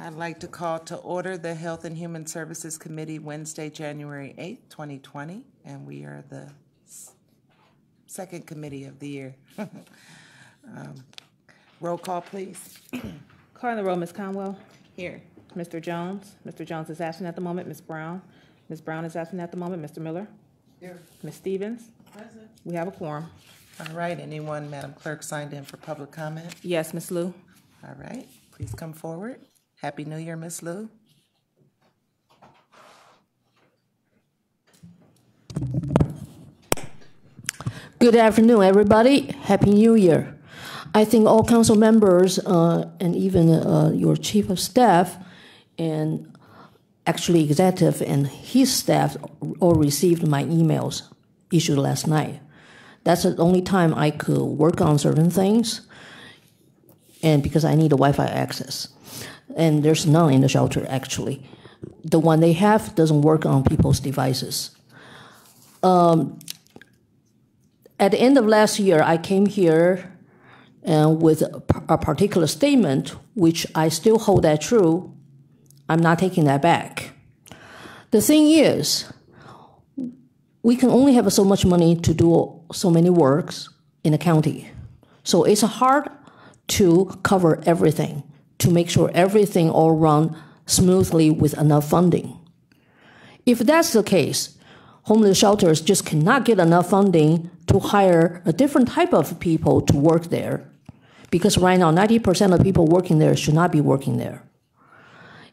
I'd like to call to order the Health and Human Services Committee Wednesday, January 8th, 2020, and we are the second committee of the year. Roll call, please. Calling the roll, Ms. Conwell. Here. Mr. Jones. Mr. Jones is absent at the moment. Ms. Brown. Ms. Brown is absent at the moment. Mr. Miller. Here. Ms. Stevens. Present. We have a quorum. All right, anyone, Madam Clerk, signed in for public comment? Yes, Ms. Liu. All right, please come forward. Happy New Year, Ms. Liu. Good afternoon, everybody. Happy New Year. I think all council members and even your chief of staff and actually executive and his staff all received my emails issued last night. That's the only time I could work on certain things, and because I need a Wi-Fi access. And there's none in the shelter, actually. The one they have doesn't work on people's devices. At the end of last year, I came here with a particular statement, which I still hold that true. I'm not taking that back. The thing is, we can only have so much money to do so many works in the county. So it's hard to cover everything, to make sure everything all run smoothly with enough funding. If that's the case, homeless shelters just cannot get enough funding to hire a different type of people to work there, because right now 90% of people working there should not be working there.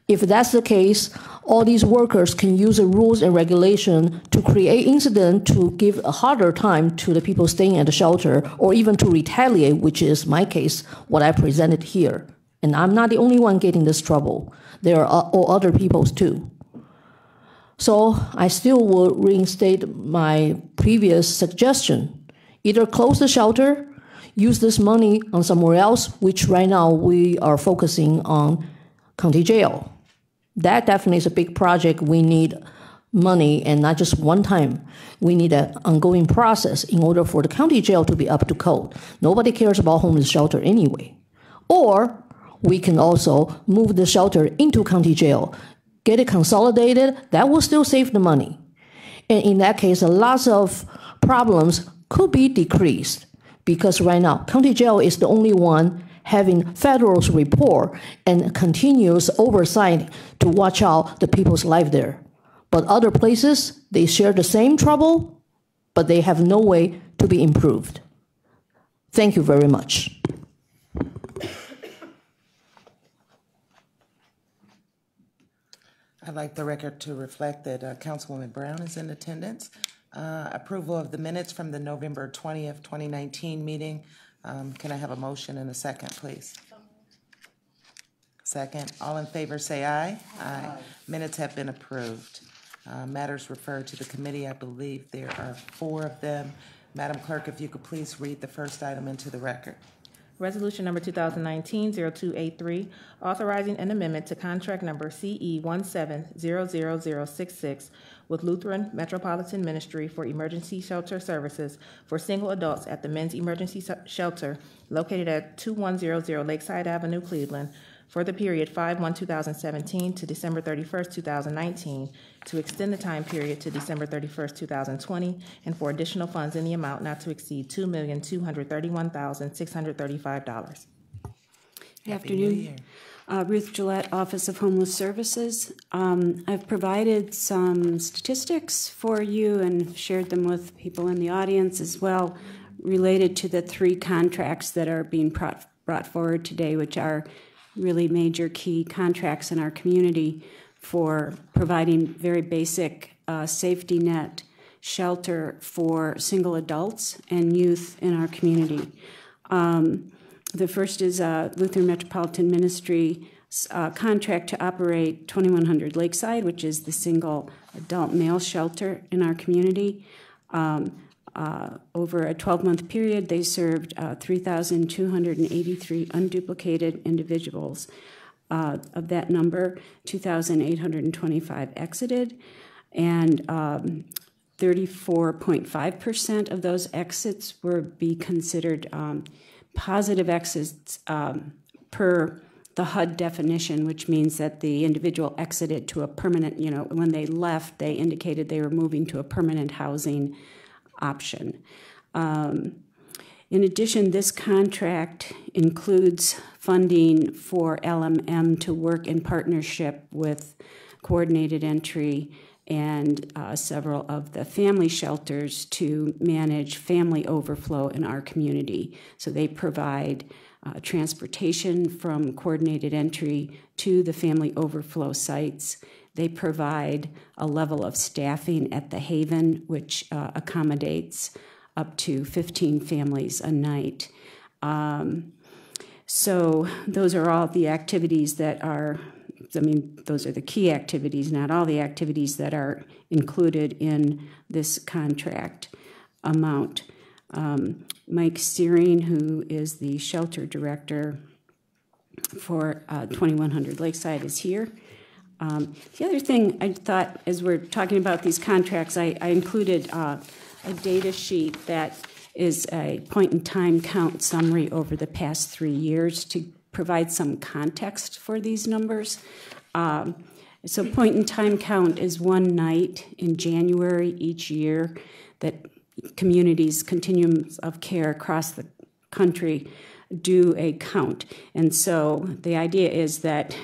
If that's the case, all these workers can use the rules and regulation to create incident to give a harder time to the people staying at the shelter, or even to retaliate, which is my case, what I presented here. And I'm not the only one getting this trouble. There are all other people too. So I still will reinstate my previous suggestion. Either close the shelter, use this money on somewhere else, which right now we are focusing on county jail. That definitely is a big project. We need money, and not just one time. We need an ongoing process in order for the county jail to be up to code. Nobody cares about homeless shelter anyway. Or we can also move the shelter into county jail, get it consolidated. That will still save the money. And in that case, lots of problems could be decreased, because right now, county jail is the only one having federal report and continuous oversight to watch out the people's life there. But other places, they share the same trouble, but they have no way to be improved. Thank you very much. I'd like the record to reflect that Councilwoman Brown is in attendance. Approval of the minutes from the November 20th, 2019 meeting. Can I have a motion and a second, please? Second. All in favor say aye. Aye. Minutes have been approved. Matters referred to the committee, I believe there are 4 of them. Madam Clerk, if you could please read the first item into the record. Resolution number 2019-0283, authorizing an amendment to contract number CE 1700066 with Lutheran Metropolitan Ministry for Emergency Shelter Services for single adults at the Men's Emergency Shelter located at 2100 Lakeside Avenue, Cleveland, for the period 5/1/2017 to December 31st, 2019, to extend the time period to December 31st, 2020, and for additional funds in the amount not to exceed $2,231,635. Good afternoon. Ruth Gillette, Office of Homeless Services. I've provided some statistics for you and shared them with people in the audience as well, related to the 3 contracts that are being brought forward today, which are really major key contracts in our community for providing very basic safety net shelter for single adults and youth in our community. The first is Lutheran Metropolitan Ministry contract to operate 2100 Lakeside, which is the single adult male shelter in our community. Over a 12-month period, they served 3,283 unduplicated individuals. Of that number, 2,825 exited, and 34.5% of those exits be considered positive exits per the HUD definition, which means that the individual exited to a permanent, when they left, they indicated they were moving to a permanent housing option. In addition, this contract includes funding for LMM to work in partnership with Coordinated Entry and several of the family shelters to manage family overflow in our community. So they provide transportation from Coordinated Entry to the family overflow sites. They provide a level of staffing at the Haven, which accommodates up to 15 families a night. So those are all the activities that are, those are the key activities, not all the activities that are included in this contract amount. Mike Searing, who is the shelter director for 2100 Lakeside, is here. The other thing I thought, as we're talking about these contracts, I included a data sheet that is a point-in-time count summary over the past 3 years to provide some context for these numbers. So point-in-time count is one night in January each year that communities, continuums of care across the country do a count. And so the idea is that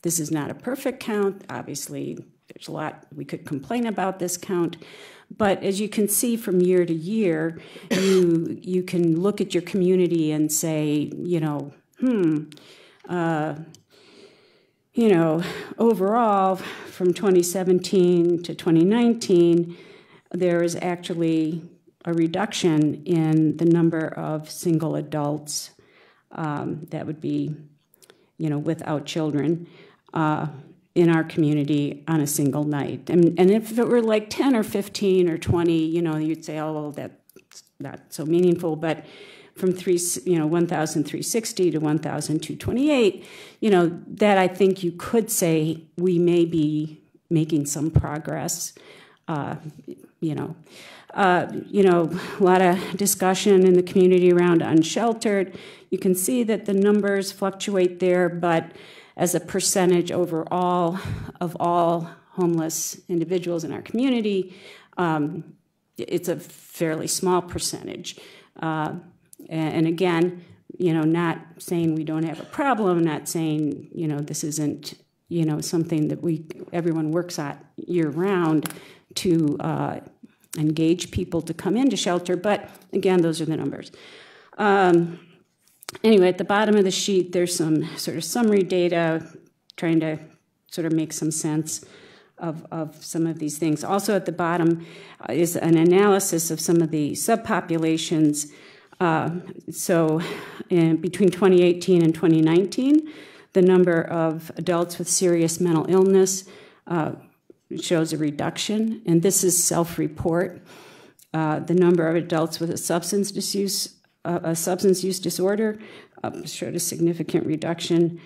this is not a perfect count. Obviously, there's a lot we could complain about this count. But as you can see from year to year, you can look at your community and say, overall, from 2017 to 2019, there is actually a reduction in the number of single adults that would be, without children in our community on a single night. And if it were like 10 or 15 or 20, you'd say, oh, well, that's not so meaningful. But from 1,360 to 1,228, that I think you could say we may be making some progress. A lot of discussion in the community around unsheltered. You can see that the numbers fluctuate there, but as a percentage overall of all homeless individuals in our community, it's a fairly small percentage. And again, not saying we don't have a problem, not saying, this isn't, something that everyone works at year-round to engage people to come into shelter, but again, those are the numbers. Anyway, at the bottom of the sheet, there's some sort of summary data, trying to sort of make some sense of some of these things. Also at the bottom is an analysis of some of the subpopulations. So between 2018 and 2019, the number of adults with serious mental illness shows a reduction, and this is self-report. The number of adults with a substance use disorder showed a significant reduction.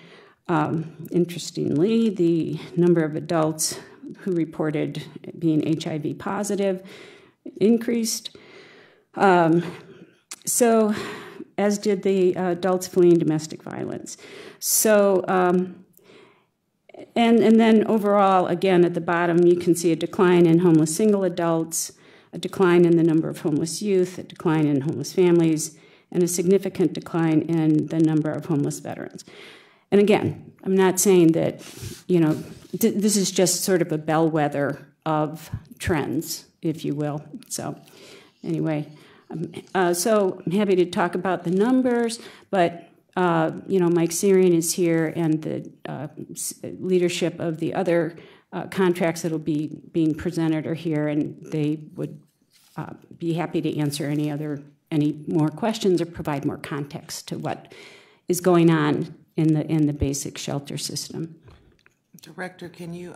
Interestingly, the number of adults who reported being HIV positive increased. So, as did the adults fleeing domestic violence. So, and then overall, again, at the bottom, you can see a decline in homeless single adults, a decline in the number of homeless youth, a decline in homeless families, and a significant decline in the number of homeless veterans. And again, I'm not saying that, this is just sort of a bellwether of trends, if you will. So anyway, so I'm happy to talk about the numbers, but Mike Searing is here, and the leadership of the other contracts that will be being presented are here, and they would be happy to answer any more questions or provide more context to what is going on in the basic shelter system. Director, can you,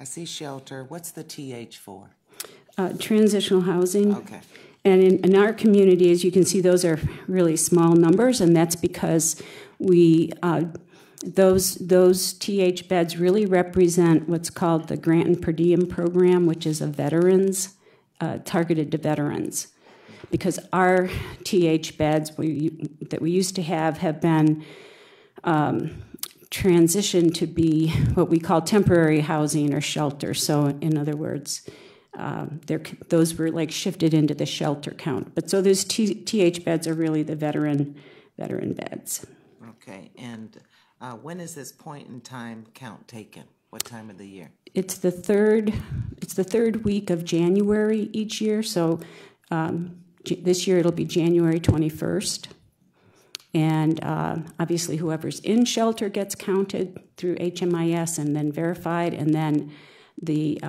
I see shelter, what's the TH for? Transitional housing. Okay. And in our community, as you can see, those are really small numbers, and that's because those TH beds really represent what's called the Grant and Per Diem program, which is a veterans, targeted to veterans. Because our TH beds that we used to have been transitioned to be what we call temporary housing or shelter. So in other words, those were like shifted into the shelter count. But so those TH beds are really the veteran beds. Okay, and when is this point in time count taken? What time of the year? It's the third week of January each year. So this year it'll be January 21st. And obviously whoever's in shelter gets counted through HMIS and then verified, and then the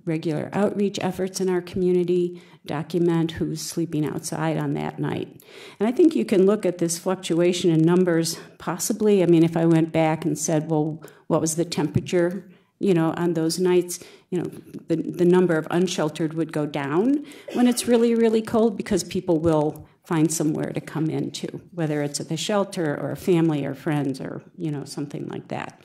regular outreach efforts in our community document who's sleeping outside on that night. And I think you can look at this fluctuation in numbers possibly. I mean, if I went back and said, well, what was the temperature, on those nights, the number of unsheltered would go down when it's really, really cold, because people will find somewhere to come into, whether it's at the shelter or a family or friends or, something like that.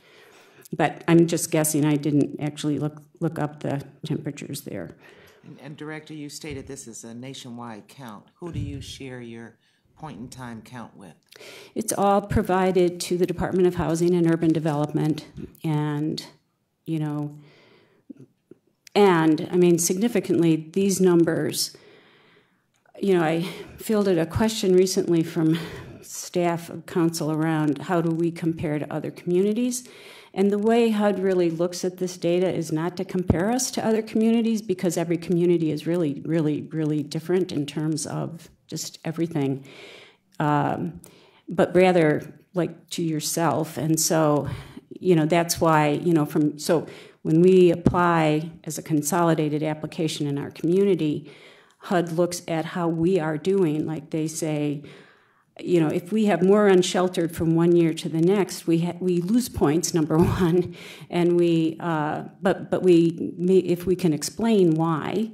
But I'm just guessing. I didn't actually look up the temperatures there. And Director, you stated this is a nationwide count. Who do you share your point-in-time count with? It's all provided to the Department of Housing and Urban Development, and I mean, significantly, these numbers, I fielded a question recently from staff of council around how do we compare to other communities. And the way HUD really looks at this data is not to compare us to other communities, because every community is really, really, really different in terms of just everything, but rather like to yourself. And so, that's why, so when we apply as a consolidated application in our community, HUD looks at how we are doing. Like they say, if we have more unsheltered from one year to the next, we lose points, number one, and but if we can explain why,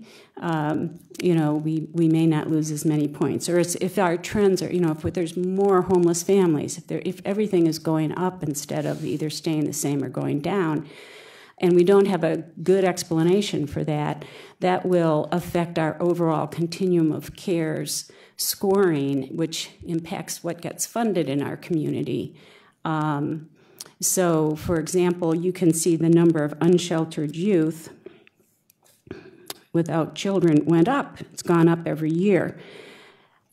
we may not lose as many points. Or if our trends are, if there's more homeless families, if everything is going up instead of either staying the same or going down, and we don't have a good explanation for that, that will affect our overall continuum of cares scoring, which impacts what gets funded in our community. So, for example, you can see the number of unsheltered youth without children went up. It's gone up every year.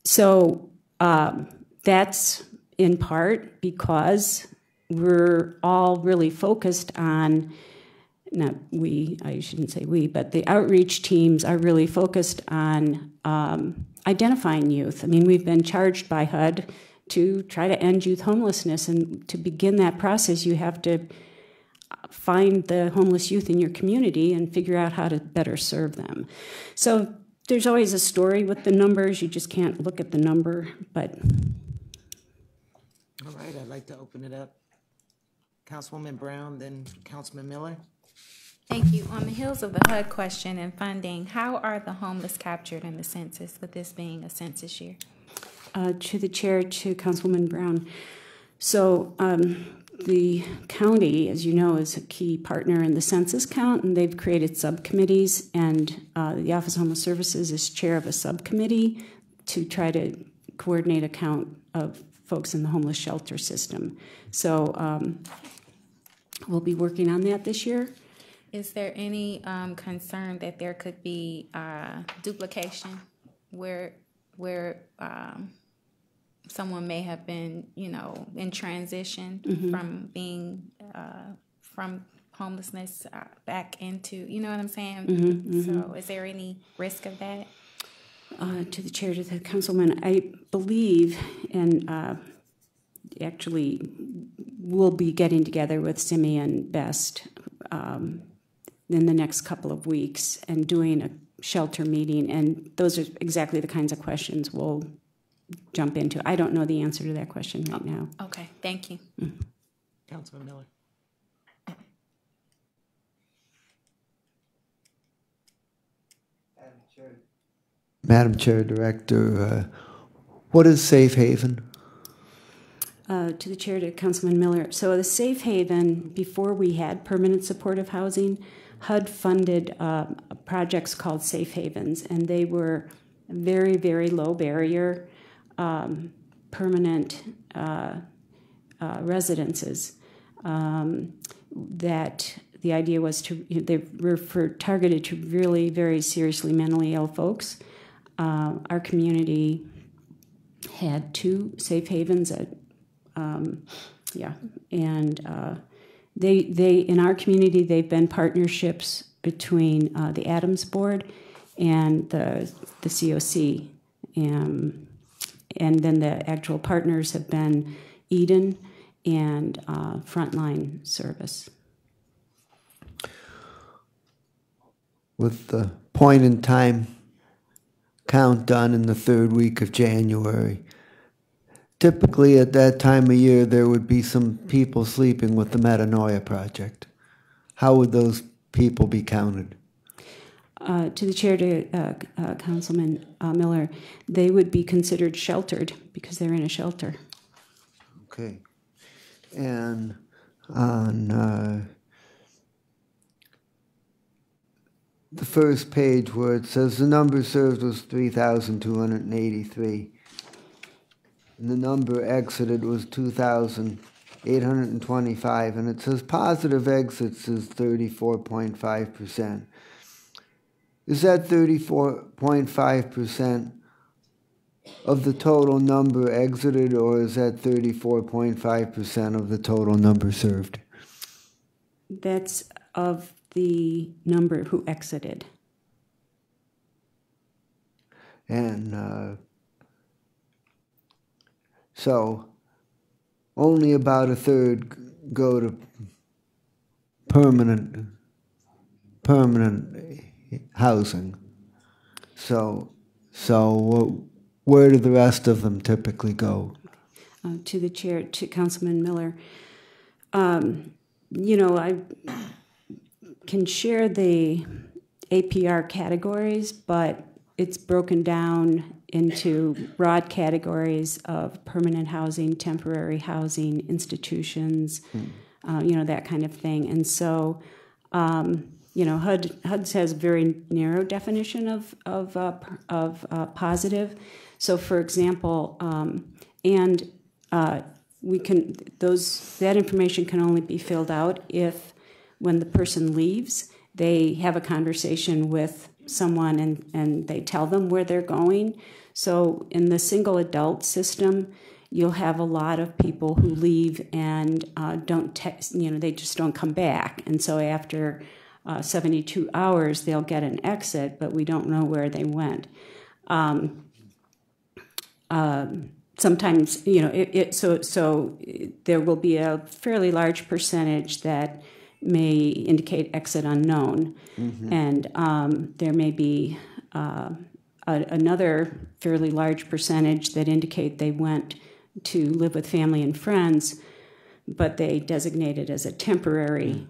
So that's in part because we're all really focused on, not we, I shouldn't say we, but the outreach teams are really focused on identifying youth. I mean, we've been charged by HUD to try to end youth homelessness, and to begin that process, you have to find the homeless youth in your community and figure out how to better serve them. So there's always a story with the numbers. You just can't look at the number, but. All right, I'd like to open it up. Councilwoman Brown, then Councilman Miller. Thank you. On the heels of the HUD question and funding, how are the homeless captured in the census, with this being a census year? To the chair, to Councilwoman Brown. So the county, as you know, is a key partner in the census count, and they've created subcommittees, and the Office of Homeless Services is chair of a subcommittee to try to coordinate a count of folks in the homeless shelter system. So we'll be working on that this year. Is there any concern that there could be duplication where someone may have been, in transition from being from homelessness back into, you know what I'm saying? So is there any risk of that? To the chair, to the councilman, I believe, and actually we'll be getting together with Simeon Best in the next couple of weeks and doing a shelter meeting, and those are exactly the kinds of questions we'll jump into. I don't know the answer to that question right now. Okay, thank you. Councilman Miller. Madam Chair, Director, what is Safe Haven? To the chair, to Councilman Miller. So the Safe Haven, before we had permanent supportive housing, HUD funded projects called Safe Havens, and they were very, very low barrier permanent residences. that the idea was to, they were targeted to really very seriously mentally ill folks. Our community had 2 safe havens at, and they in our community, they've been partnerships between the Adams Board and the COC, and then the actual partners have been Eden and Frontline Service. With the point in time count done in the 3rd week of January, typically at that time of year there would be some people sleeping with the Metanoia Project. How would those people be counted? To the chair, to Councilman Miller, they would be considered sheltered because they're in a shelter. Okay. And on the first page where it says the number served was 3,283, and the number exited was 2,825, and it says positive exits is 34.5%. Is that 34.5% of the total number exited, or is that 34.5% of the total number served? That's of the number who exited. And so only about a third go to permanent housing. So where do the rest of them typically go? To the chair, to Councilman Miller, you know, I can share the APR categories, but it's broken down into broad categories of permanent housing, temporary housing, institutions, you know, that kind of thing. And so, you know, HUD has a very narrow definition of positive. So, for example, we can that information can only be filled out if, when the person leaves, they have a conversation with someone and they tell them where they're going. So, in the single adult system, you'll have a lot of people who leave and they just don't come back. And so after 72 hours, they'll get an exit, but we don't know where they went. Sometimes, you know, so there will be a fairly large percentage that may indicate exit unknown, and there may be another fairly large percentage that indicate they went to live with family and friends, but they designate it as a temporary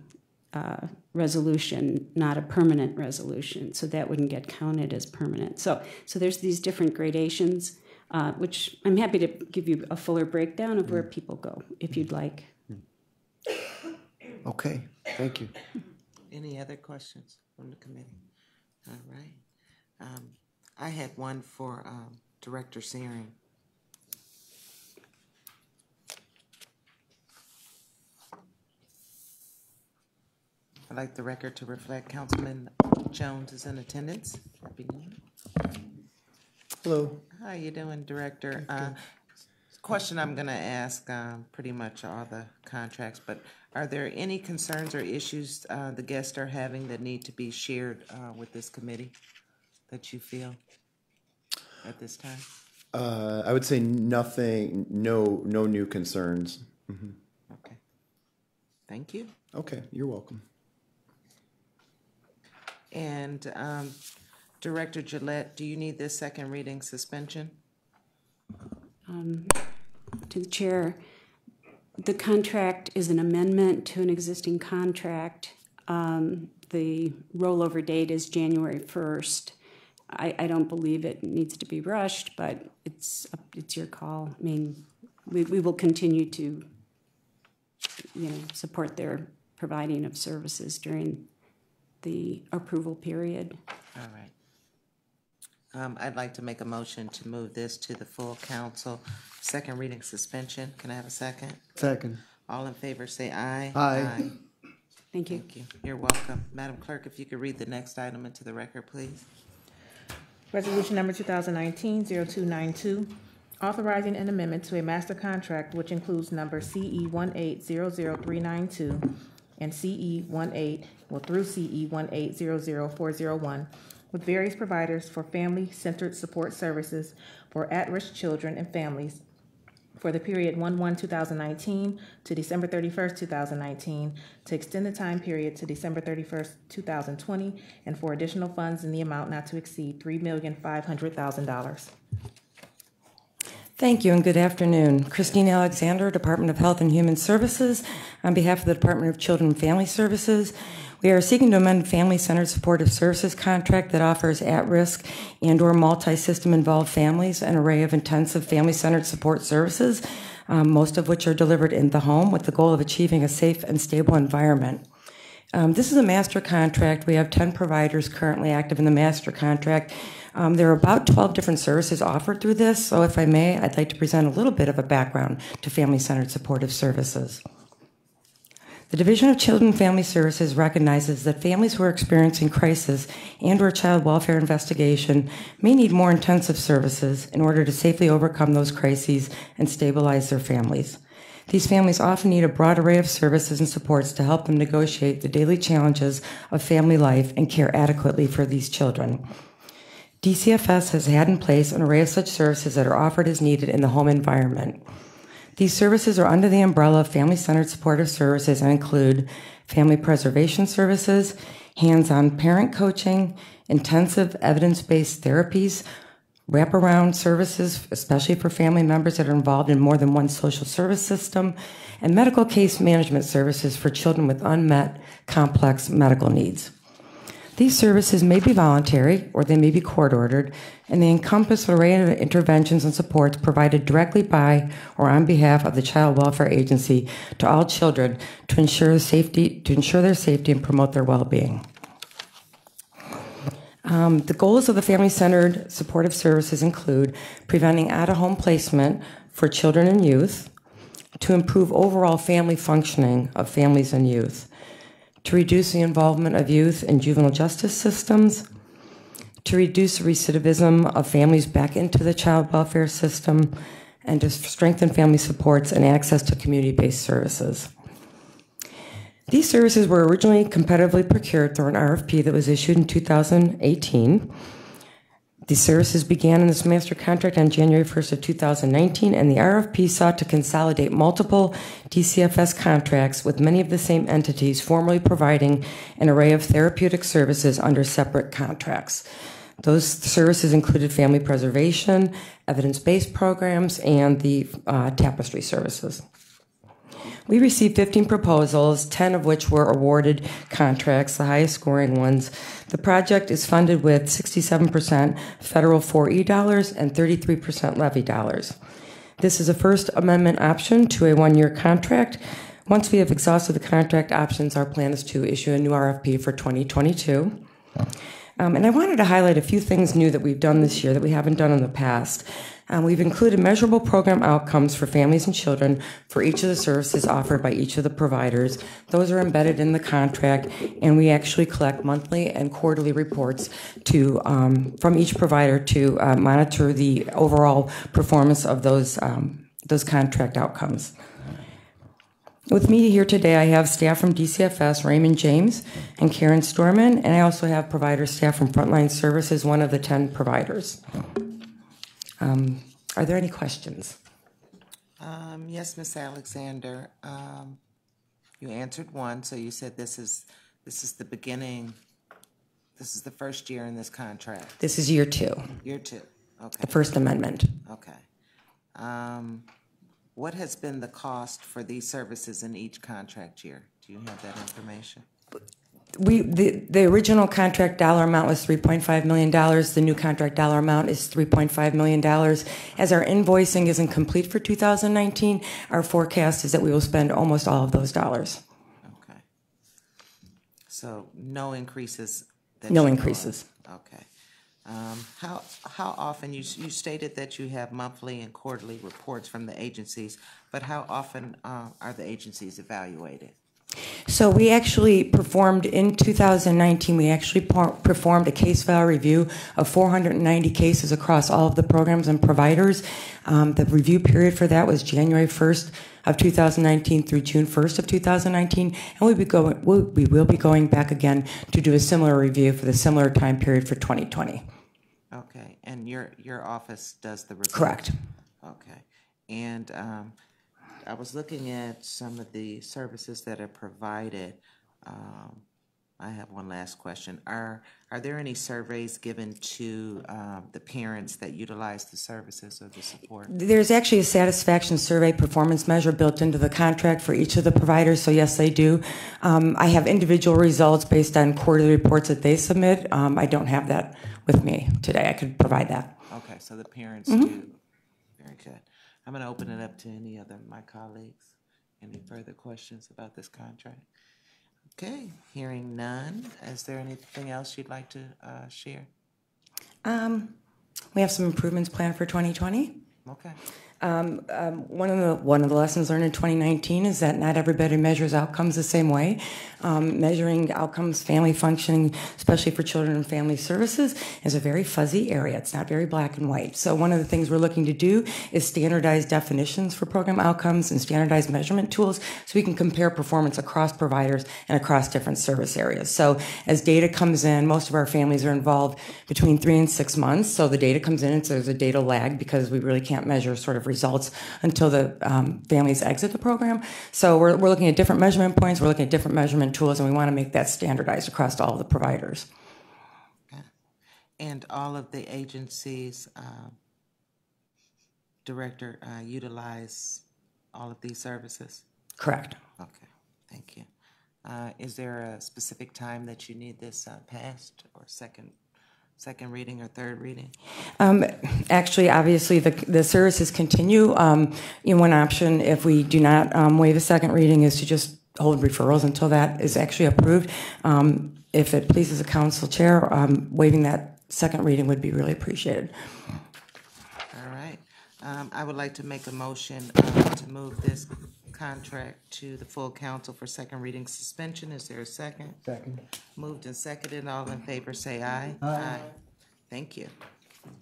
resolution, not a permanent resolution. So that wouldn't get counted as permanent. So there's these different gradations, which I'm happy to give you a fuller breakdown of where people go, if you'd like. Okay, thank you. Any other questions from the committee? All right. I had one for Director Searing. I'd like the record to reflect Councilman Jones is in attendance. Happy New Year. Hello. How you doing, Director? Question I'm going to ask pretty much all the contracts, but are there any concerns or issues the guests are having that need to be shared with this committee that you feel at this time? I would say nothing, no new concerns. Okay. Thank you. Okay, you're welcome. And Director Gillette, do you need this second reading suspension? To the chair, the contract is an amendment to an existing contract. The rollover date is January 1st. I don't believe it needs to be rushed, but it's your call. I mean, we will continue to, you know, support their providing of services during the approval period. All right. I'd like to make a motion to move this to the full council. Second reading suspension. Can I have a second? Second. All in favor say aye. Aye. Thank you. Thank you. You're welcome. Madam Clerk, if you could read the next item into the record, please. Resolution number 2019-0292, authorizing an amendment to a master contract which includes number CE 1800392 and CE 18 through CE 1800401 with various providers for family-centered support services for at-risk children and families for the period 1/1/2019 to December 31st, 2019, to extend the time period to December 31st, 2020, and for additional funds in the amount not to exceed $3,500,000. Thank you and good afternoon. Christine Alexander, Department of Health and Human Services, on behalf of the Department of Children and Family Services. We are seeking to amend family-centered supportive services contract that offers at-risk and/or multi-system involved families an array of intensive family-centered support services, most of which are delivered in the home with the goal of achieving a safe and stable environment. This is a master contract. We have 10 providers currently active in the master contract. There are about 12 different services offered through this, so if I may, I'd like to present a little bit of a background to family-centered supportive services. The Division of Children and Family Services recognizes that families who are experiencing crisis and/or child welfare investigation may need more intensive services in order to safely overcome those crises and stabilize their families. These families often need a broad array of services and supports to help them negotiate the daily challenges of family life and care adequately for these children. DCFS has had in place an array of such services that are offered as needed in the home environment. These services are under the umbrella of family-centered supportive services and include family preservation services, hands-on parent coaching, intensive evidence-based therapies, wraparound services, especially for family members that are involved in more than one social service system, and medical case management services for children with unmet, complex medical needs. These services may be voluntary or they may be court-ordered, and they encompass an array of interventions and supports provided directly by or on behalf of the Child Welfare Agency to all children to ensure their safety and promote their well-being. The goals of the family-centered supportive services include preventing out-of-home placement for children and youth, to improve overall family functioning of families and youth, to reduce the involvement of youth in juvenile justice systems, to reduce recidivism of families back into the child welfare system, and to strengthen family supports and access to community-based services. These services were originally competitively procured through an RFP that was issued in 2018. These services began in this master contract on January 1st of 2019, and the RFP sought to consolidate multiple DCFS contracts with many of the same entities formerly providing an array of therapeutic services under separate contracts. Those services included family preservation, evidence-based programs, and the tapestry services. We received 15 proposals, 10 of which were awarded contracts, the highest scoring ones. The project is funded with 67% federal 4E dollars and 33% levy dollars. This is a First Amendment option to a one-year contract. Once we have exhausted the contract options, our plan is to issue a new RFP for 2022. And I wanted to highlight a few things new that we've done this year that we haven't done in the past. We've included measurable program outcomes for families and children for each of the services offered by each of the providers. Those are embedded in the contract, and we actually collect monthly and quarterly reports from each provider to monitor the overall performance of those contract outcomes. With me here today, I have staff from DCFS, Raymond James and Karen Storman, and I also have provider staff from Frontline Services, one of the 10 providers. Are there any questions? Yes, Ms. Alexander. You answered one, so you said this is the beginning. This is the first year in this contract. This is year 2. Year 2. Okay. The First Amendment. Okay. What has been the cost for these services in each contract year? Do you have that information? The original contract dollar amount was $3.5 million. The new contract dollar amount is $3.5 million. As our invoicing isn't complete for 2019, our forecast is that we will spend almost all of those dollars. Okay. So no increases? No increases. Okay. How often, you stated that you have monthly and quarterly reports from the agencies, but how often are the agencies evaluated? So we actually performed in 2019, we actually performed a case file review of 490 cases across all of the programs and providers. The review period for that was January 1st of 2019 through June 1st of 2019, and we will be going back again to do a similar review for the similar time period for 2020. Okay, and your office does the review? Correct. Okay, and I was looking at some of the services that are provided. I have one last question. Are there any surveys given to the parents that utilize the services or the support? There's actually a satisfaction survey performance measure built into the contract for each of the providers, so yes, they do. I have individual results based on quarterly reports that they submit. I don't have that with me today. I could provide that. Okay, so the parents do. Very good. I'm going to open it up to any other of my colleagues. Any further questions about this contract? Okay, hearing none. Is there anything else you'd like to share? We have some improvements planned for 2020. Okay. One of the lessons learned in 2019 is that not everybody measures outcomes the same way. Measuring outcomes, family functioning, especially for children and family services, is a very fuzzy area. It's not very black and white. So one of the things we're looking to do is standardize definitions for program outcomes and standardized measurement tools so we can compare performance across providers and across different service areas. So as data comes in, most of our families are involved between 3 and 6 months. So the data comes in, and so there's a data lag because we really can't measure sort of results until the families exit the program. So we're looking at different measurement points, we're looking at different measurement tools, and we want to make that standardized across all of the providers. Okay. And all of the agencies, Director, utilize all of these services? Correct. Okay, thank you. Is there a specific time that you need this passed, or second reading or third reading? Actually, obviously, the services continue. In one option, if we do not waive a second reading, is to just hold referrals until that is actually approved. If it pleases the council chair, waiving that second reading would be really appreciated. All right. I would like to make a motion to move this contract to the full council for second reading suspension. Is there a second? Second. Moved and seconded. All in favor say aye. Aye. Thank you.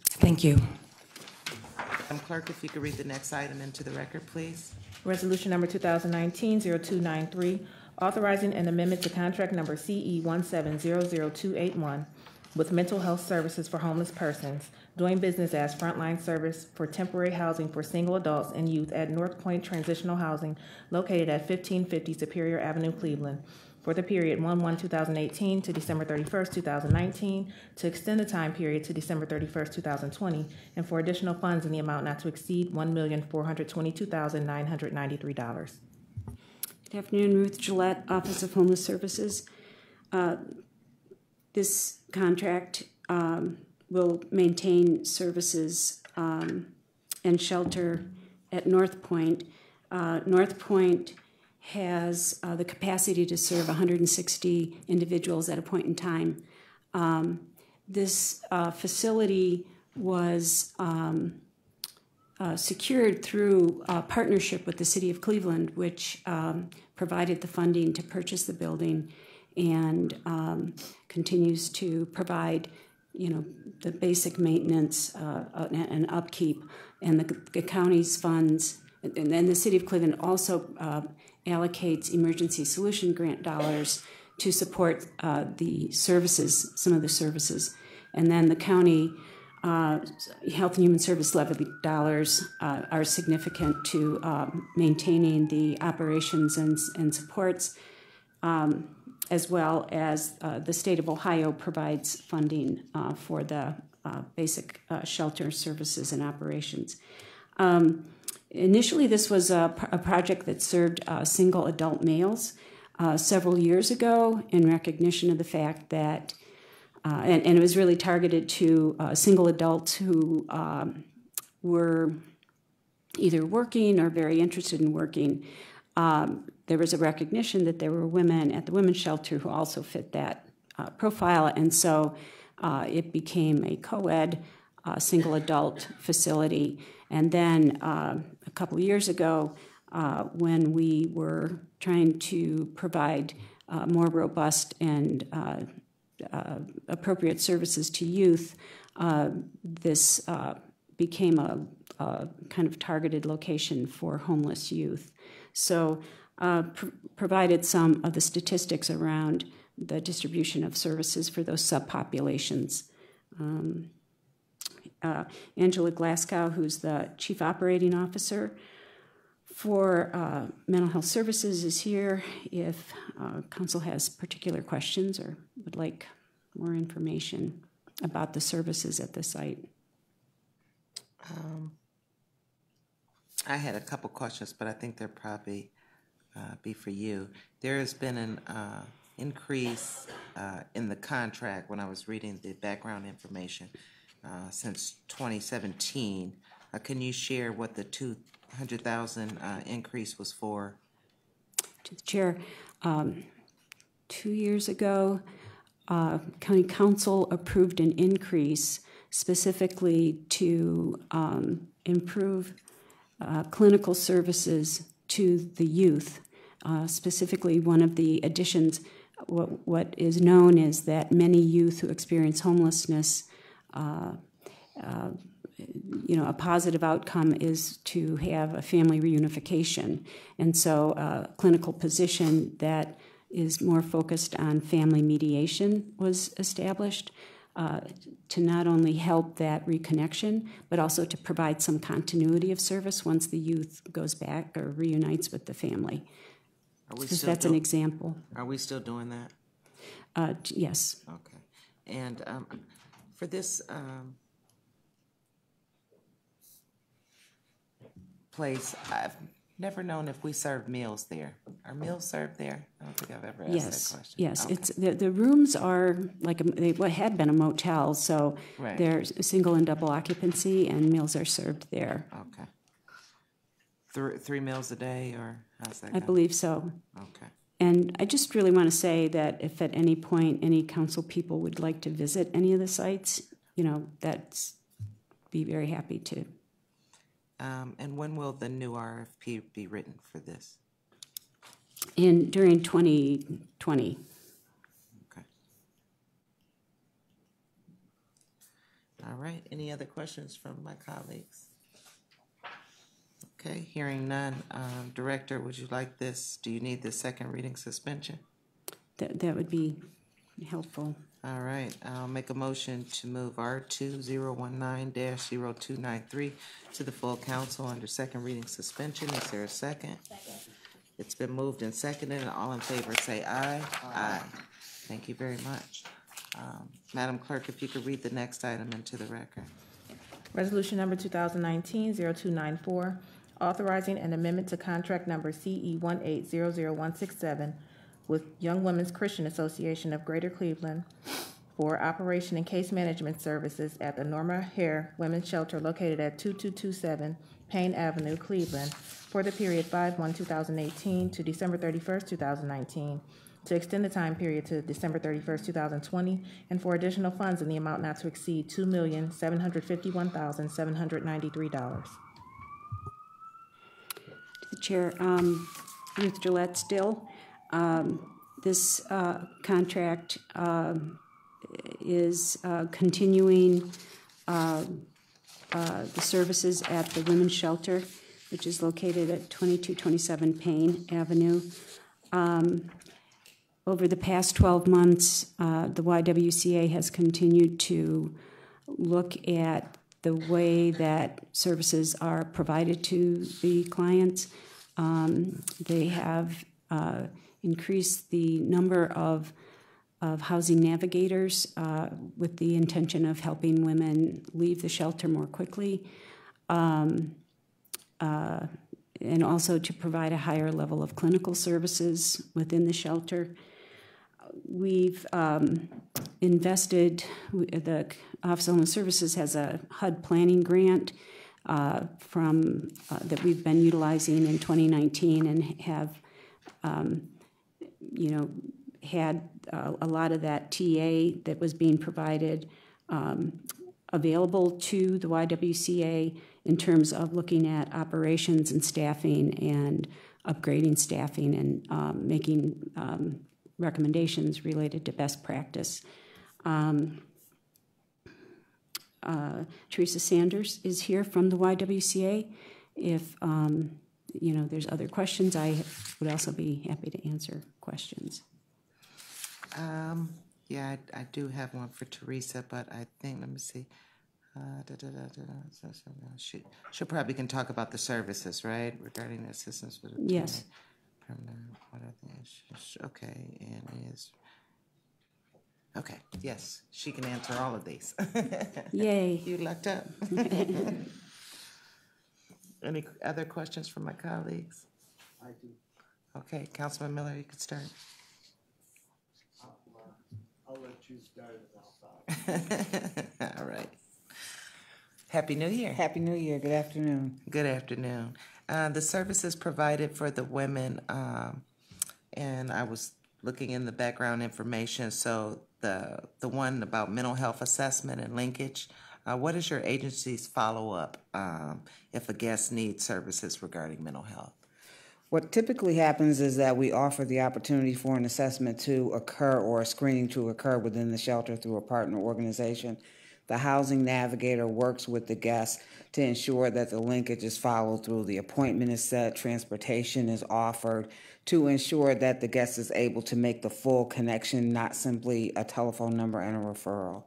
Thank you. Madam Clerk, if you could read the next item into the record, please. Resolution number 2019-0293, authorizing an amendment to contract number CE 1700281 with Mental Health Services for Homeless Persons, doing business as Frontline Service for temporary housing for single adults and youth at North Point Transitional Housing located at 1550 Superior Avenue, Cleveland, for the period 1/1/2018 to December 31st, 2019, to extend the time period to December 31st, 2020, and for additional funds in the amount not to exceed $1,422,993. Good afternoon, Ruth Gillette, Office of Homeless Services. This contract will maintain services and shelter at North Point. North Point has the capacity to serve 160 individuals at a point in time. This facility was secured through a partnership with the City of Cleveland, which provided the funding to purchase the building and continues to provide, the basic maintenance and upkeep, and the county's funds. And then the City of Cleveland also allocates emergency solution grant dollars to support the services, some of the services. And then the county Health and Human Service levy dollars are significant to maintaining the operations and supports, as well as the state of Ohio provides funding for the basic shelter services and operations. Initially, this was a project that served single adult males several years ago in recognition of the fact that, and it was really targeted to single adults who were either working or very interested in working. There was a recognition that there were women at the women's shelter who also fit that profile, and so it became a co-ed single adult facility. And then a couple years ago, when we were trying to provide more robust and appropriate services to youth, this became a kind of targeted location for homeless youth. So provided some of the statistics around the distribution of services for those subpopulations. Angela Glasgow, who's the Chief Operating Officer for Mental Health Services, is here if Council has particular questions or would like more information about the services at the site. I had a couple questions, but I think they'll probably be for you. There has been an increase in the contract when I was reading the background information since 2017. Can you share what the $200,000 increase was for? To the Chair, 2 years ago, County Council approved an increase specifically to improve clinical services to the youth. Specifically, one of the additions, what is known is that many youth who experience homelessness, a positive outcome is to have a family reunification. And so a clinical position that is more focused on family mediation was established to not only help that reconnection, but also to provide some continuity of service once the youth goes back or reunites with the family. Because that's an example. Are we still doing that? Yes. Okay. And for this place, I've never known if we serve meals there. Are meals served there? I don't think I've ever asked that question. Yes, okay. It's the rooms are like they had been a motel, so right. They're single and double occupancy, and meals are served there. Okay. Three meals a day, or how's that? I believe so. Okay. And I just really want to say that if at any point any council people would like to visit any of the sites, that's be very happy to. And when will the new RFP be written for this? During 2020. Okay. All right. Any other questions from my colleagues? Okay. Hearing none. Director, would you like this? Do you need the second reading suspension? That would be helpful. All right, I'll make a motion to move R2019-0293 to the full council under second reading suspension. Is there a second? Second. It's been moved and seconded, and all in favor say aye. Aye. Thank you very much. Madam Clerk, if you could read the next item into the record. Resolution number 2019-0294, authorizing an amendment to contract number CE 1800167 with Young Women's Christian Association of Greater Cleveland for operation and case management services at the Norma Hare Women's Shelter located at 2227 Payne Avenue, Cleveland, for the period 5/1/2018 to December 31st, 2019, to extend the time period to December 31st, 2020, and for additional funds in the amount not to exceed $2,751,793. To the Chair, Ruth Gillette still. This contract is continuing the services at the Women's Shelter, which is located at 2227 Payne Avenue. Over the past 12 months, the YWCA has continued to look at the way that services are provided to the clients. They have increased the number of housing navigators with the intention of helping women leave the shelter more quickly, and also to provide a higher level of clinical services within the shelter. We've invested, the Office of Homeless Services has a HUD planning grant that we've been utilizing in 2019 and have had a lot of that TA that was being provided available to the YWCA in terms of looking at operations and staffing and upgrading staffing and making recommendations related to best practice. Teresa Sanders is here from the YWCA. If there's other questions, I would also be happy to answer questions. Yeah, I do have one for Teresa, but I think, let me see. She probably can talk about the services, right, regarding the assistance with the Yes. What are the issues? Okay, and is okay. Yes, she can answer all of these. Yay! You lucked up. Any other questions from my colleagues? I do. Okay, Councilman Miller, you can start. I'll let you start it outside. All right. Happy New Year. Happy New Year. Good afternoon. Good afternoon. The services provided for the women, and I was looking in the background information, so the one about mental health assessment and linkage, what is your agency's follow-up if a guest needs services regarding mental health? What typically happens is that we offer the opportunity for an assessment to occur or a screening to occur within the shelter through a partner organization. The housing navigator works with the guest to ensure that the linkage is followed through, the appointment is set, transportation is offered to ensure that the guest is able to make the full connection, not simply a telephone number and a referral.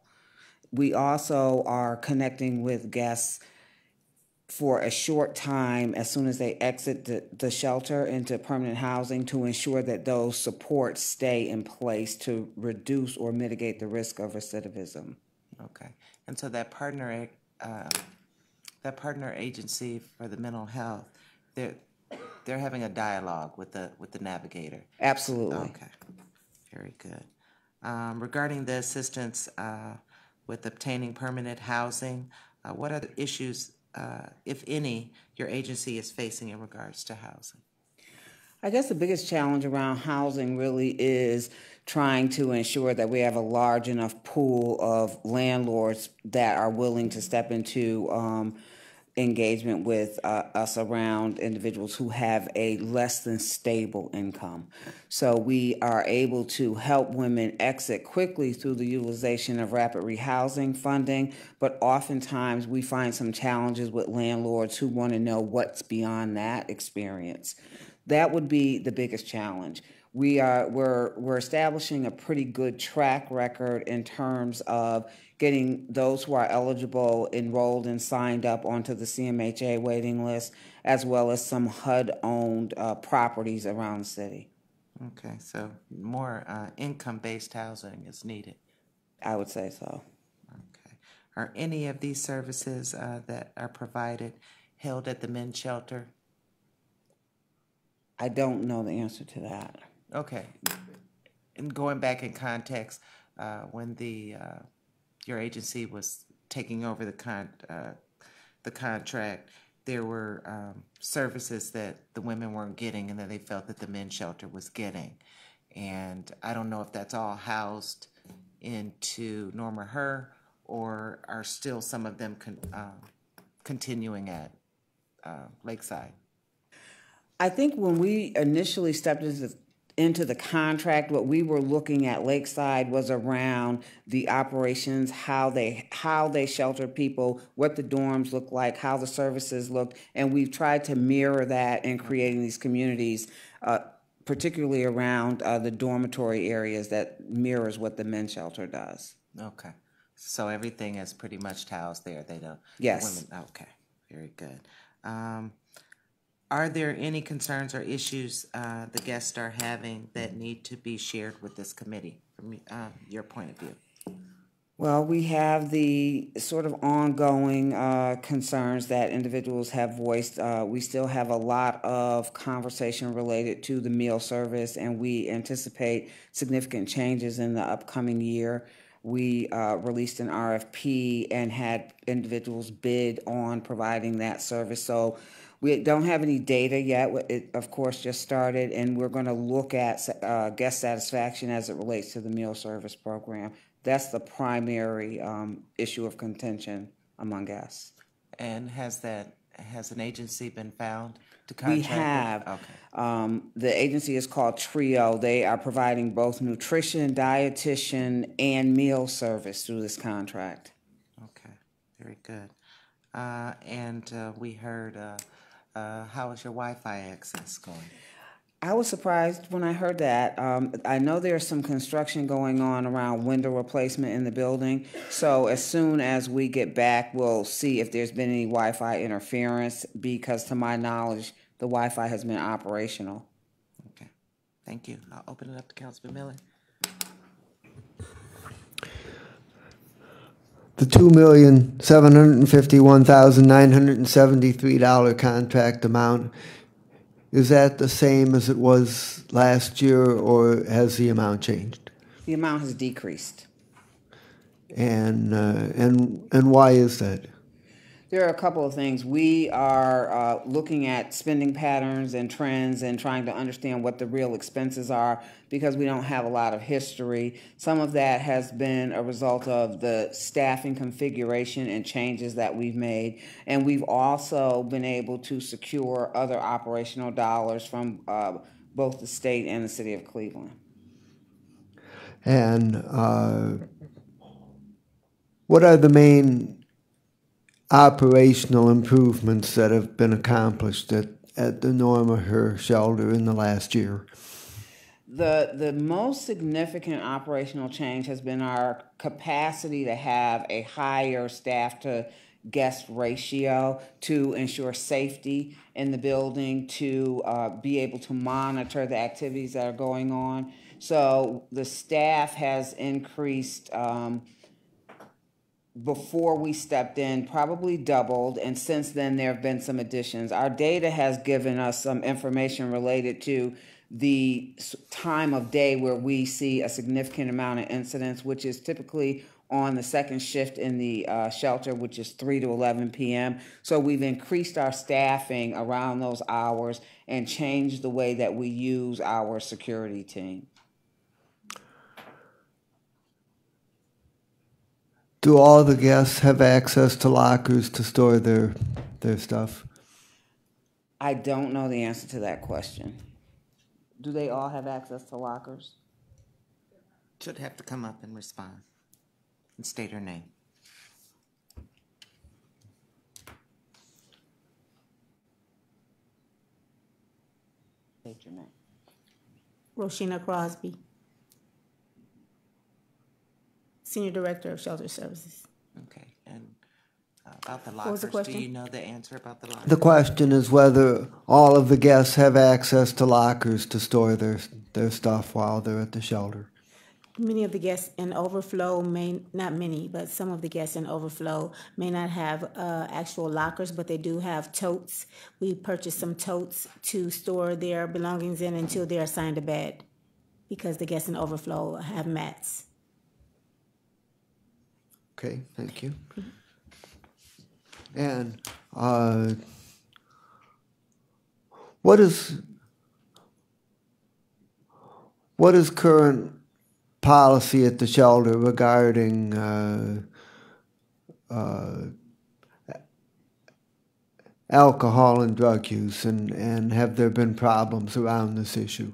We also are connecting with guests for a short time as soon as they exit the shelter into permanent housing to ensure that those supports stay in place to reduce or mitigate the risk of recidivism. Okay, and so that partner agency for the mental health, they're having a dialogue with the navigator. Absolutely. Okay, very good. Regarding the assistance with obtaining permanent housing, what are the issues, if any, your agency is facing in regards to housing? I guess the biggest challenge around housing really is trying to ensure that we have a large enough pool of landlords that are willing to step into engagement with us around individuals who have a less than stable income. So we are able to help women exit quickly through the utilization of rapid rehousing funding, but oftentimes we find some challenges with landlords who want to know what's beyond that experience. That would be the biggest challenge. We're establishing a pretty good track record in terms of getting those who are eligible enrolled and signed up onto the CMHA waiting list, as well as some HUD-owned properties around the city. Okay, so more income-based housing is needed. I would say so. Okay. Are any of these services that are provided held at the men's shelter? I don't know the answer to that. Okay. And going back in context, when your agency was taking over the contract, there were services that the women weren't getting and that they felt that the men's shelter was getting. And I don't know if that's all housed into Norma Her, or are still some of them continuing at Lakeside? I think when we initially stepped into the contract, what we were looking at Lakeside was around the operations, how they sheltered people, what the dorms looked like, how the services looked, and we've tried to mirror that in creating these communities, particularly around the dormitory areas that mirrors what the men's shelter does. Okay, so everything is pretty much housed there. They don't. Yes. Women, okay, very good. Are there any concerns or issues the guests are having that need to be shared with this committee from your point of view? Well, we have the sort of ongoing concerns that individuals have voiced. We still have a lot of conversation related to the meal service, and we anticipate significant changes in the upcoming year. we released an RFP and had individuals bid on providing that service. So we don't have any data yet. It, of course, just started, and we're going to look at guest satisfaction as it relates to the meal service program. That's the primary issue of contention among guests. And has an agency been found to We contract have. with? Okay. The agency is called TRIO. They are providing both nutrition, dietitian, and meal service through this contract. Okay, very good. And we heard, how is your Wi-Fi access going? I was surprised when I heard that. I know there's some construction going on around window replacement in the building. So as soon as we get back, we'll see if there's been any Wi-Fi interference, because to my knowledge, the Wi-Fi has been operational. Okay, thank you. I'll open it up to Councilman Miller. The $2,751,973 contract amount, is that the same as it was last year, or has the amount changed? The amount has decreased. And why is that? There are a couple of things. We are looking at spending patterns and trends and trying to understand what the real expenses are, because we don't have a lot of history. Some of that has been a result of the staffing configuration and changes that we've made. And we've also been able to secure other operational dollars from both the state and the city of Cleveland. And what are the main operational improvements that have been accomplished at the Norma Herr shelter in the last year? The most significant operational change has been our capacity to have a higher staff to guest ratio to ensure safety in the building, to be able to monitor the activities that are going on. So the staff has increased before we stepped in, probably doubled, and since then there have been some additions. Our data has given us some information related to the time of day where we see a significant amount of incidents, which is typically on the second shift in the shelter, which is 3 to 11 p.m. So we've increased our staffing around those hours and changed the way that we use our security team. Do all the guests have access to lockers to store their stuff? I don't know the answer to that question. Do they all have access to lockers? Should have to come up and respond and state her name. State your name. Roshina Crosby, Senior Director of Shelter Services. Okay, and about the What was the lockers, do question? you know the answer about the lockers? The question is whether all of the guests have access to lockers to store their stuff while they're at the shelter. Many of the guests in overflow not many, but some of the guests in overflow may not have actual lockers, but they do have totes. We purchased some totes to store their belongings in until they're assigned a bed, because the guests in overflow have mats. Okay, thank you. And what is current policy at the shelter regarding alcohol and drug use, and have there been problems around this issue?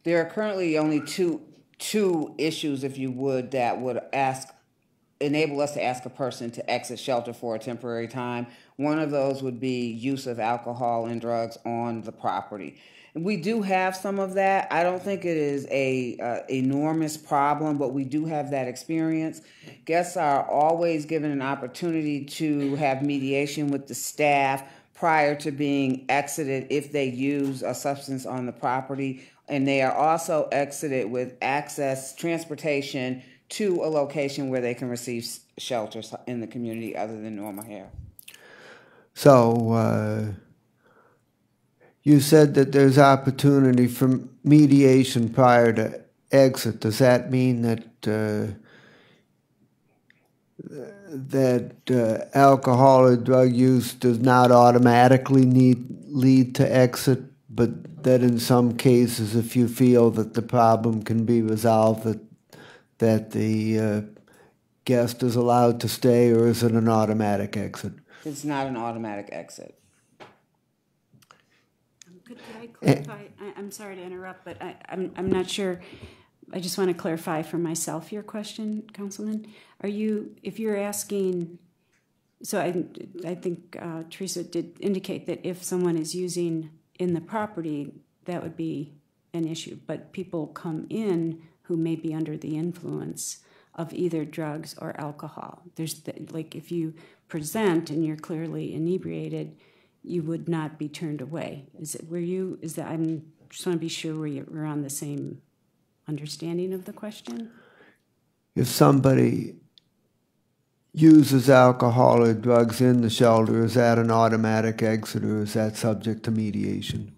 There are currently only two issues, if you would, that would enable us to ask a person to exit shelter for a temporary time. One of those would be use of alcohol and drugs on the property. We do have some of that. I don't think it is a enormous problem, but we do have that experience. Guests are always given an opportunity to have mediation with the staff prior to being exited if they use a substance on the property, and they are also exited with access, transportation to a location where they can receive shelter in the community other than Norma Herr. So you said that there's opportunity for mediation prior to exit. Does that mean that alcohol or drug use does not automatically lead to exit, but that in some cases, if you feel that the problem can be resolved, that the guest is allowed to stay, or is it an automatic exit? It's not an automatic exit. Could I clarify? I'm sorry to interrupt, but I'm not sure. I just want to clarify for myself your question, Councilman. If you're asking, so I think Teresa did indicate that if someone is using in the property, that would be an issue. But people come in who may be under the influence of either drugs or alcohol. Like if you present and you're clearly inebriated, you would not be turned away. I'm just want to be sure we're on the same understanding of the question. If somebody uses alcohol or drugs in the shelter, is that an automatic exit, or is that subject to mediation?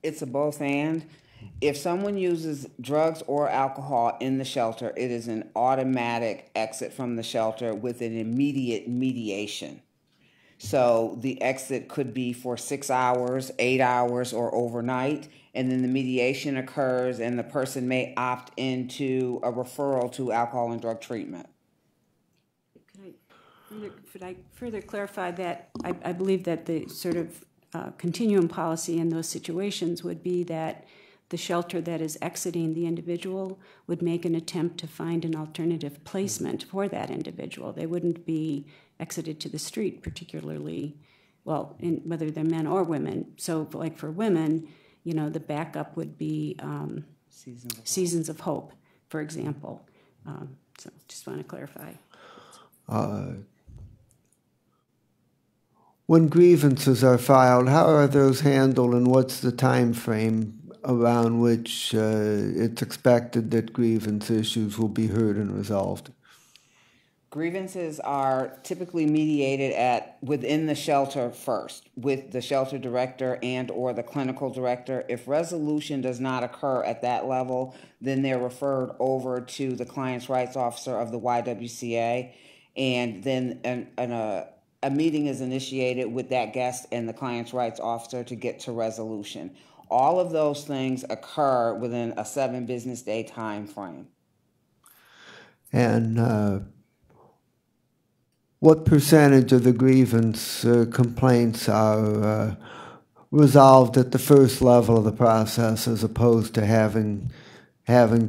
It's a both and. If someone uses drugs or alcohol in the shelter, it is an automatic exit from the shelter with an immediate mediation. So the exit could be for 6 hours, 8 hours, or overnight, and then the mediation occurs and the person may opt into a referral to alcohol and drug treatment. Could I further clarify that I believe that the sort of continuum policy in those situations would be that the shelter that is exiting the individual would make an attempt to find an alternative placement for that individual. They wouldn't be exited to the street, particularly, well, whether they're men or women. So like for women, the backup would be Seasons of Hope, for example. So just want to clarify. When grievances are filed, how are those handled, and what's the time frame around which it's expected that grievance issues will be heard and resolved? Grievances are typically mediated within the shelter first, with the shelter director and or the clinical director. If resolution does not occur at that level, then they're referred over to the client's rights officer of the YWCA, and then a meeting is initiated with that guest and the client's rights officer to get to resolution. All of those things occur within a 7 business day time frame. And what percentage of the grievance complaints are resolved at the first level of the process, as opposed to having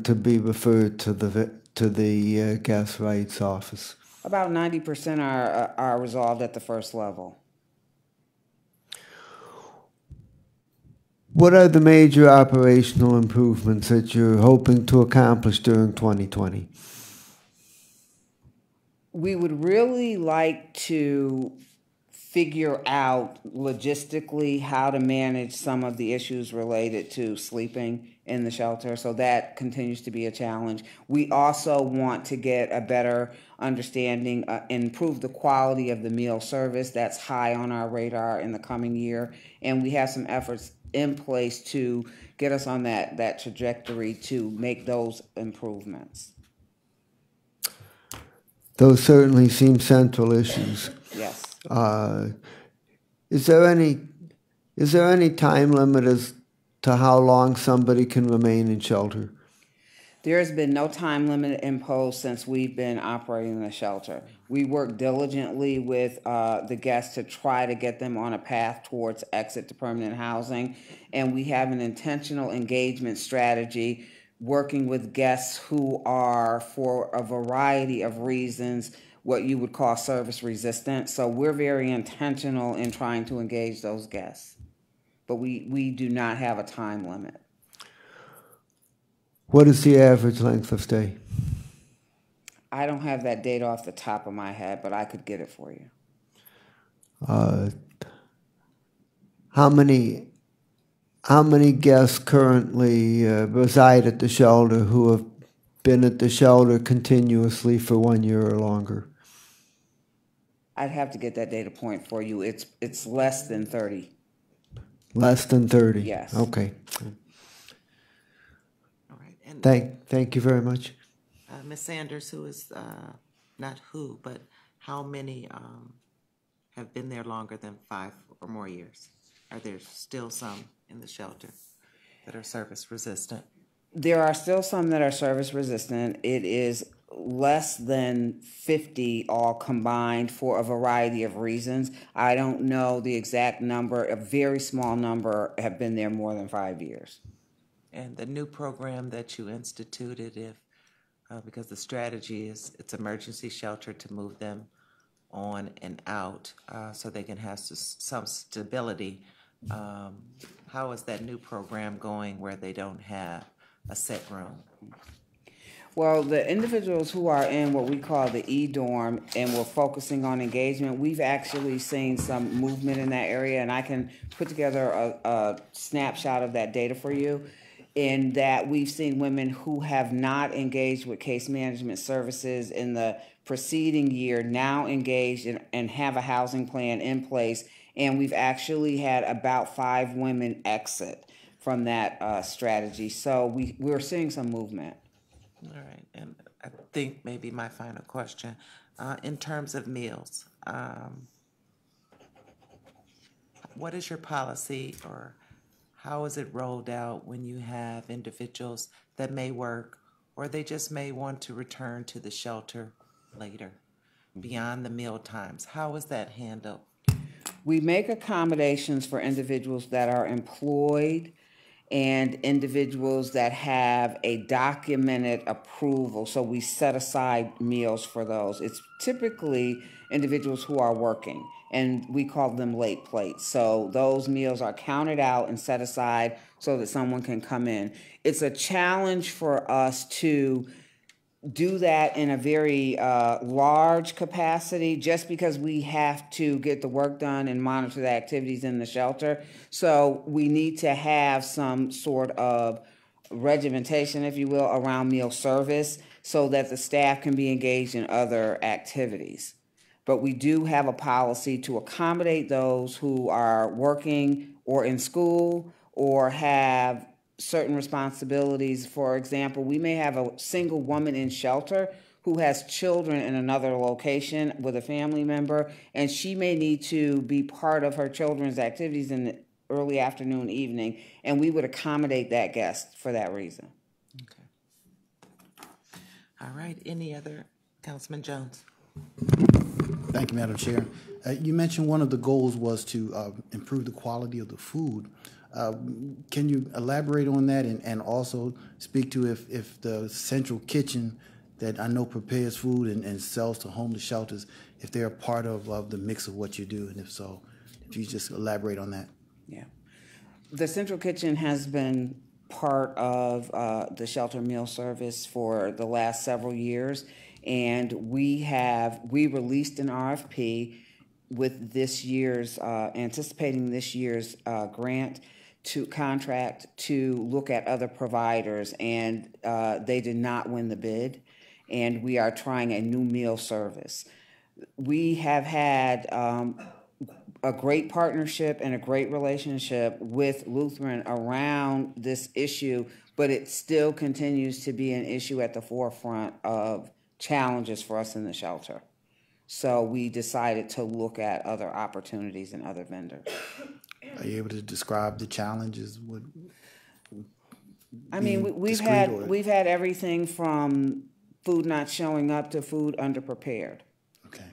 to be referred to the guest rights office? About 90% are resolved at the first level. What are the major operational improvements that you're hoping to accomplish during 2020? We would really like to figure out logistically how to manage some of the issues related to sleeping in the shelter. So that continues to be a challenge. We also want to get a better understanding, improve the quality of the meal service. That's high on our radar in the coming year. And we have some efforts in place to get us on that trajectory to make those improvements. Those certainly seem central issues. Yes. Is there any time limit as to how long somebody can remain in shelter? There has been no time limit imposed since we've been operating the shelter. We work diligently with the guests to try to get them on a path towards exit to permanent housing, and we have an intentional engagement strategy working with guests who are, for a variety of reasons, what you would call service resistant. So we're very intentional in trying to engage those guests. But we do not have a time limit. What is the average length of stay? I don't have that data off the top of my head, but I could get it for you. How many guests currently reside at the shelter who have been at the shelter continuously for 1 year or longer? I'd have to get that data point for you. It's less than 30. Less than 30? Yes. Okay. All right. And Thank you very much. Ms. Sanders, who is not who, but how many have been there longer than 5 or more years? Are there still some in the shelter that are service resistant? There are still some that are service resistant. It is less than 50 all combined for a variety of reasons. I don't know the exact number. A very small number have been there more than 5 years. And the new program that you instituted, because the strategy is it's emergency shelter to move them on and out so they can have some stability. How is that new program going where they don't have a set room? Well, the individuals who are in what we call the E-dorm and we're focusing on engagement, we've actually seen some movement in that area, and I can put together a snapshot of that data for you, in that we've seen women who have not engaged with case management services in the preceding year now engaged and have a housing plan in place, and we've actually had about 5 women exit from that strategy. So we're seeing some movement. All right, and I think maybe my final question, in terms of meals, what is your policy or how is it rolled out when you have individuals that may work or they just may want to return to the shelter later, beyond the meal times? How is that handled? We make accommodations for individuals that are employed and individuals that have a documented approval. So we set aside meals for those. It's typically individuals who are working, and we call them late plates. So those meals are counted out and set aside so that someone can come in. It's a challenge for us to do that in a very large capacity just because we have to get the work done and monitor the activities in the shelter. So we need to have some sort of regimentation, if you will, around meal service so that the staff can be engaged in other activities. But we do have a policy to accommodate those who are working or in school or have certain responsibilities. For example, we may have a single woman in shelter who has children in another location with a family member, and she may need to be part of her children's activities in the early afternoon, evening, and we would accommodate that guest for that reason. Okay. All right, any other? Councilman Jones. Thank you, Madam Chair. You mentioned one of the goals was to improve the quality of the food. Can you elaborate on that and also speak to if the central kitchen that I know prepares food and sells to homeless shelters, if they're a part of the mix of what you do, and if so, if you just elaborate on that. Yeah. The central kitchen has been part of the shelter meal service for the last several years, and we released an RFP with this year's, anticipating this year's grant to contract to look at other providers, and they did not win the bid, and we are trying a new meal service. We have had a great partnership and a great relationship with Lutheran around this issue, but it still continues to be an issue at the forefront of challenges for us in the shelter. So we decided to look at other opportunities and other vendors. Are you able to describe the challenges? I mean, we've had everything from food not showing up to food underprepared. Okay.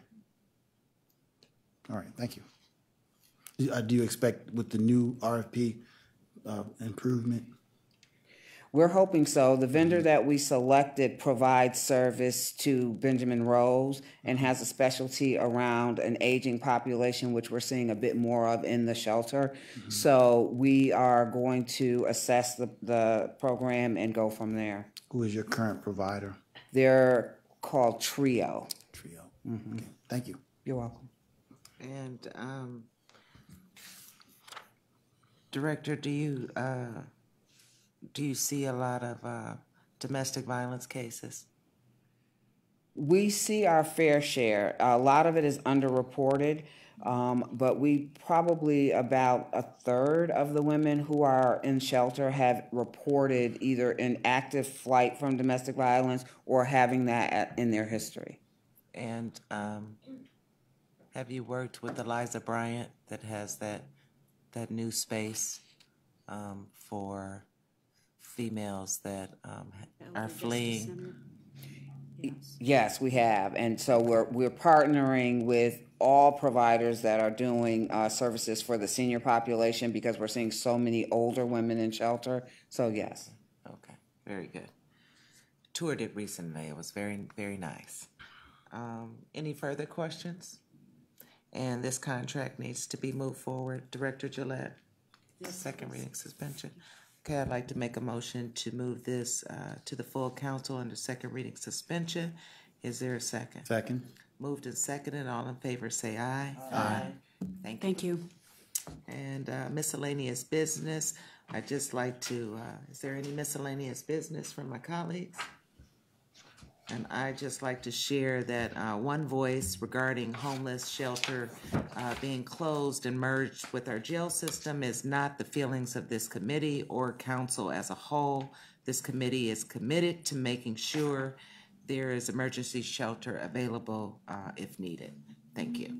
All right. Thank you. Do you expect with the new RFP improvement? We're hoping so. The vendor that we selected provides service to Benjamin Rose and has a specialty around an aging population, which we're seeing a bit more of in the shelter. Mm-hmm. So we are going to assess the program and go from there. Who is your current provider? They're called Trio. Trio. Mm-hmm. Okay. Thank you. You're welcome. And Director, do you see a lot of domestic violence cases? We see our fair share. A lot of it is underreported, but we probably about a third of the women who are in shelter have reported either an active flight from domestic violence or having that in their history. And have you worked with Eliza Bryant that has that new space for females that are fleeing? Yes, we have, and so we're partnering with all providers that are doing services for the senior population because we're seeing so many older women in shelter. So yes. Okay, very good. Toured it recently. It was very, very nice. Any further questions? And this contract needs to be moved forward. Director Gillette? Yes. Second reading suspension. Okay, I'd like to make a motion to move this to the full council under second reading suspension. Is there a second? Second. Moved and seconded. All in favor say aye. Aye. Thank you. And miscellaneous business. I'd just like to, is there any miscellaneous business from my colleagues? And I'd just like to share that one voice regarding homeless shelter being closed and merged with our jail system is not the feelings of this committee or council as a whole. This committee is committed to making sure there is emergency shelter available if needed. Thank you.